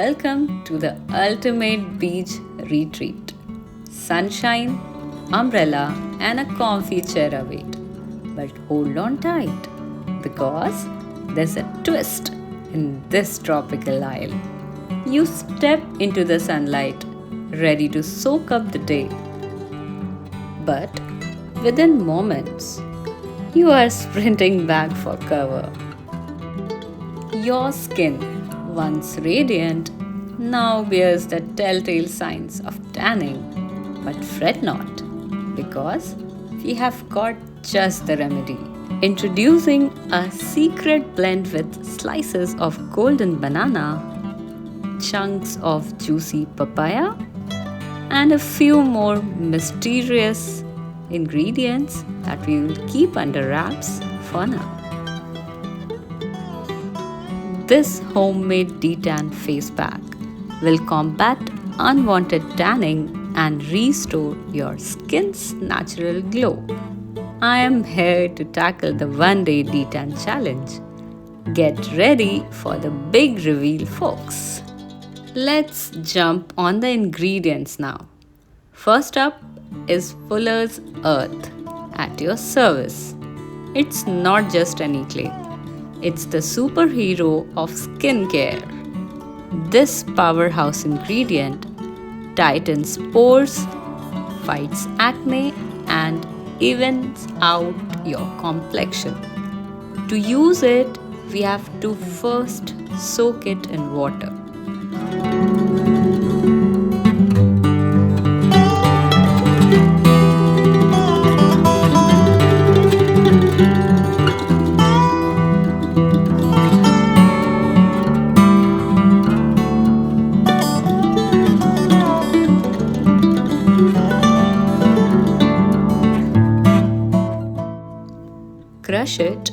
Welcome to the ultimate beach retreat. Sunshine, umbrella, and a comfy chair await. But hold on tight because there's a twist in this tropical isle. You step into the sunlight, ready to soak up the day. But within moments, you are sprinting back for cover. Your skin, once radiant, now bears the telltale signs of tanning. But fret not, because we have got just the remedy. Introducing a secret blend with slices of golden banana, chunks of juicy papaya, and a few more mysterious ingredients that we will keep under wraps for now. This homemade detan face pack will combat unwanted tanning and restore your skin's natural glow. I am here to tackle the one-day detan challenge. Get ready for the big reveal, folks. Let's jump on the ingredients now. First up is Fuller's Earth at your service. It's not just any clay. It's the superhero of skincare. This powerhouse ingredient tightens pores, fights acne, and evens out your complexion. To use it, we have to first soak it in water. Crush it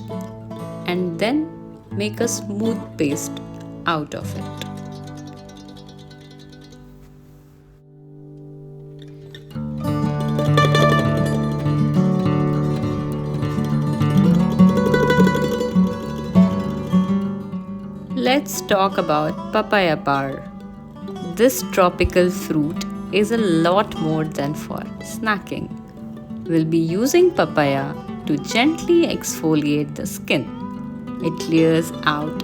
and then make a smooth paste out of it. Let's talk about papaya power. This tropical fruit is a lot more than for snacking. We'll be using papaya to gently exfoliate the skin. It clears out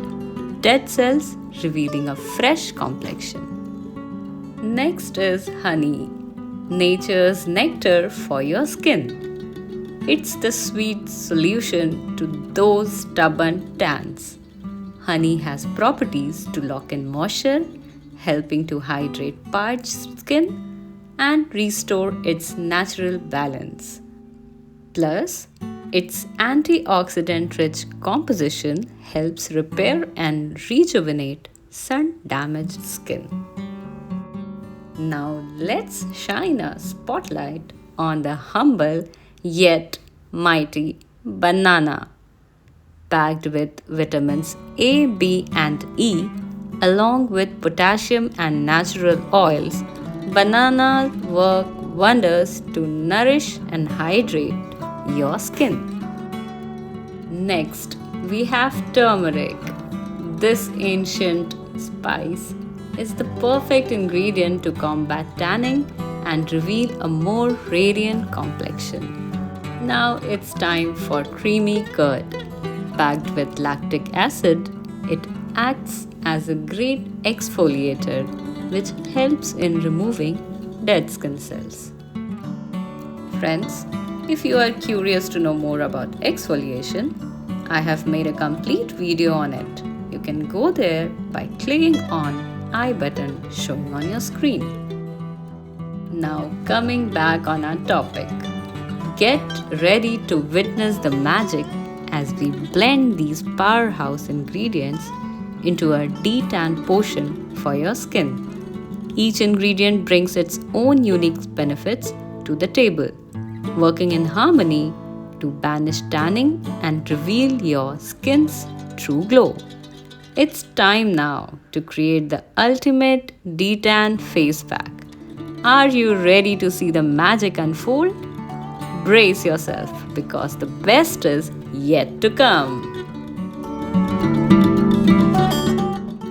dead cells, revealing a fresh complexion. Next is honey, nature's nectar for your skin. It's the sweet solution to those stubborn tans. Honey has properties to lock in moisture, helping to hydrate parched skin and restore its natural balance. Plus, its antioxidant-rich composition helps repair and rejuvenate sun-damaged skin. Now let's shine a spotlight on the humble yet mighty banana. Packed with vitamins A, B, and E, along with potassium and natural oils, bananas work wonders to nourish and hydrate your skin. Next, we have turmeric. This ancient spice is the perfect ingredient to combat tanning and reveal a more radiant complexion. Now it's time for creamy curd. Packed with lactic acid, it acts as a great exfoliator which helps in removing dead skin cells. Friends, if you are curious to know more about exfoliation, I have made a complete video on it. You can go there by clicking on I button shown on your screen. Now coming back on our topic, get ready to witness the magic as we blend these powerhouse ingredients into a detan potion for your skin. Each ingredient brings its own unique benefits to the table, working in harmony to banish tanning and reveal your skin's true glow. It's time now to create the ultimate detan face pack. Are you ready to see the magic unfold? Brace yourself because the best is yet to come.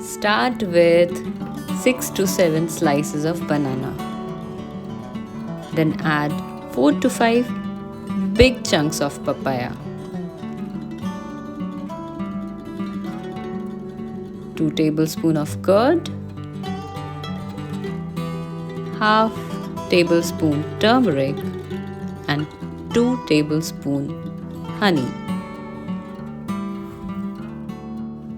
Start with 6 to 7 slices of banana. Then add 4 to 5 big chunks of papaya, 2 tablespoons of curd, half tablespoon turmeric and 2 tablespoon honey.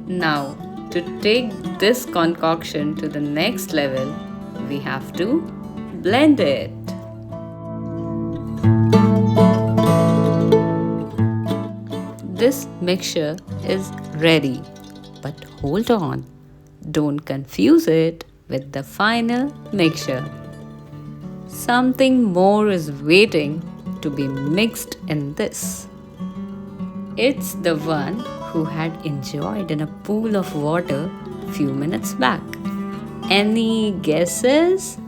Now, to take this concoction to the next level, we have to blend it. This mixture is ready, but hold on, don't confuse it with the final mixture. Something more is waiting to be mixed in this. It's the one who had enjoyed in a pool of water few minutes back. Any guesses?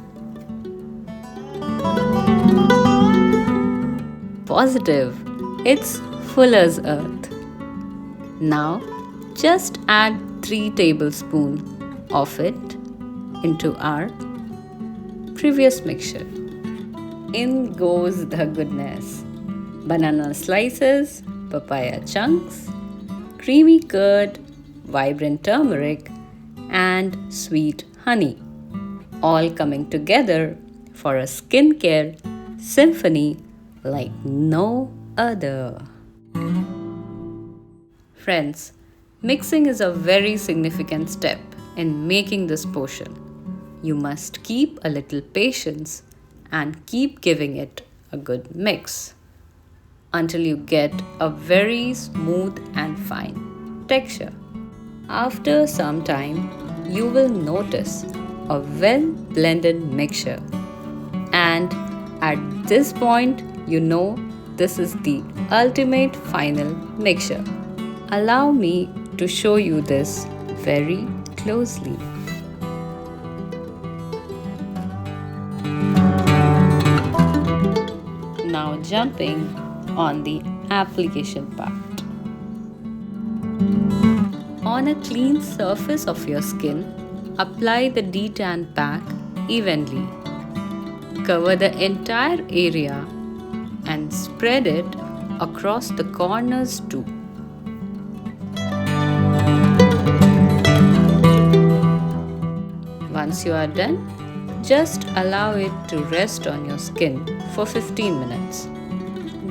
Positive. It's Fuller's Earth. Now just add 3 tablespoons of it into our previous mixture. In goes the goodness. Banana slices, papaya chunks, creamy curd, vibrant turmeric, and sweet honey, all coming together for a skincare symphony like no other. Friends, mixing is a very significant step in making this potion. You must keep a little patience and keep giving it a good mix until you get a very smooth and fine texture. After some time, you will notice a well blended mixture, and at this point, you know this is the ultimate final mixture. Allow me to show you this very closely. Now jumping on the application part. On a clean surface of your skin, apply the detan pack evenly. Cover the entire area and spread it across the corners too. Once you are done, just allow it to rest on your skin for 15 minutes.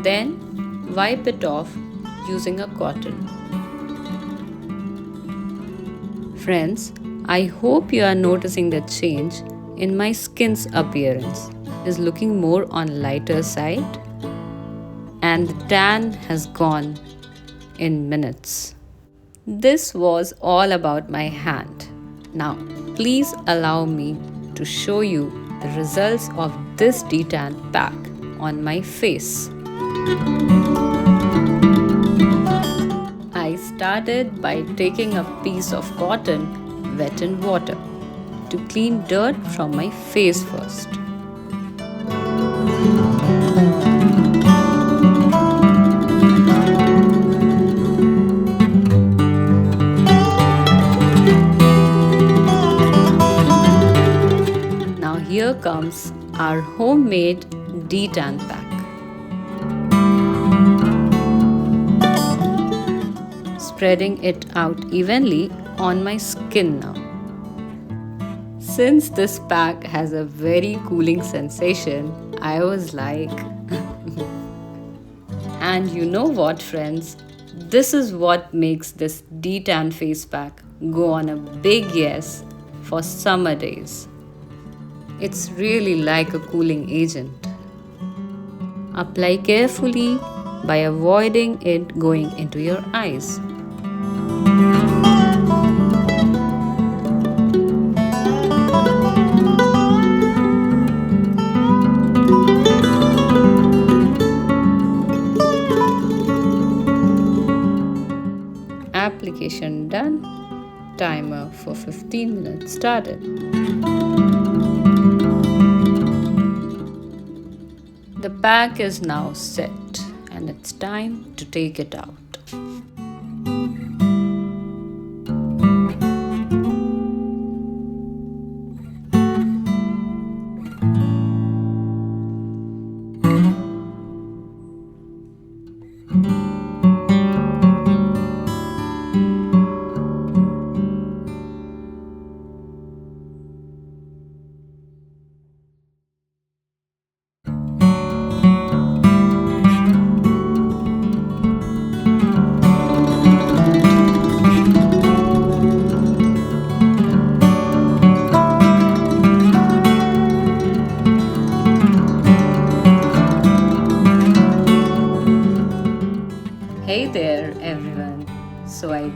Then wipe it off using a cotton. Friends, I hope you are noticing the change in my skin's appearance is looking more on lighter side and the tan has gone in minutes. This was all about my hand. Now, please allow me to show you the results of this detan pack on my face. I started by taking a piece of cotton wet in water to clean dirt from my face first. Now here comes our homemade detan pack. Spreading it out evenly on my skin now. Since this pack has a very cooling sensation, I was like, and you know what, friends? This is what makes this detan face pack go on a big yes for summer days. It's really like a cooling agent. Apply carefully by avoiding it going into your eyes. Application done. Timer for 15 minutes started. The pack is now set and it's time to take it out.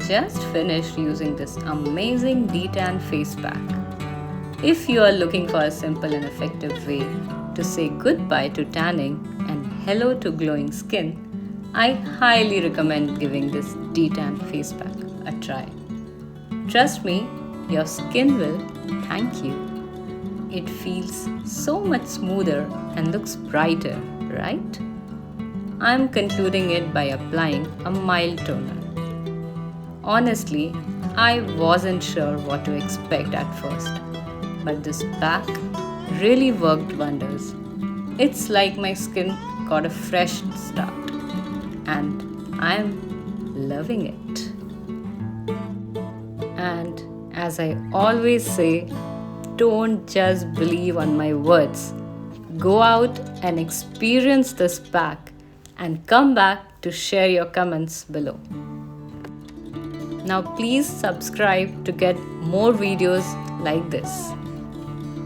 just finished using this amazing detan face pack. If you are looking for a simple and effective way to say goodbye to tanning and hello to glowing skin, I highly recommend giving this detan face pack a try. Trust me, your skin will thank you. It feels so much smoother and looks brighter, right? I'm concluding it by applying a mild toner. Honestly, I wasn't sure what to expect at first, but this pack really worked wonders. It's like my skin got a fresh start, and I'm loving it. And as I always say, don't just believe on my words. Go out and experience this pack and come back to share your comments below. Now please subscribe to get more videos like this.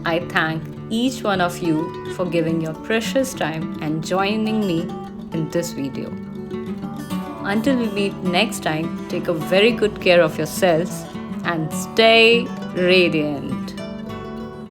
I thank each one of you for giving your precious time and joining me in this video. Until we meet next time, take a very good care of yourselves and stay radiant.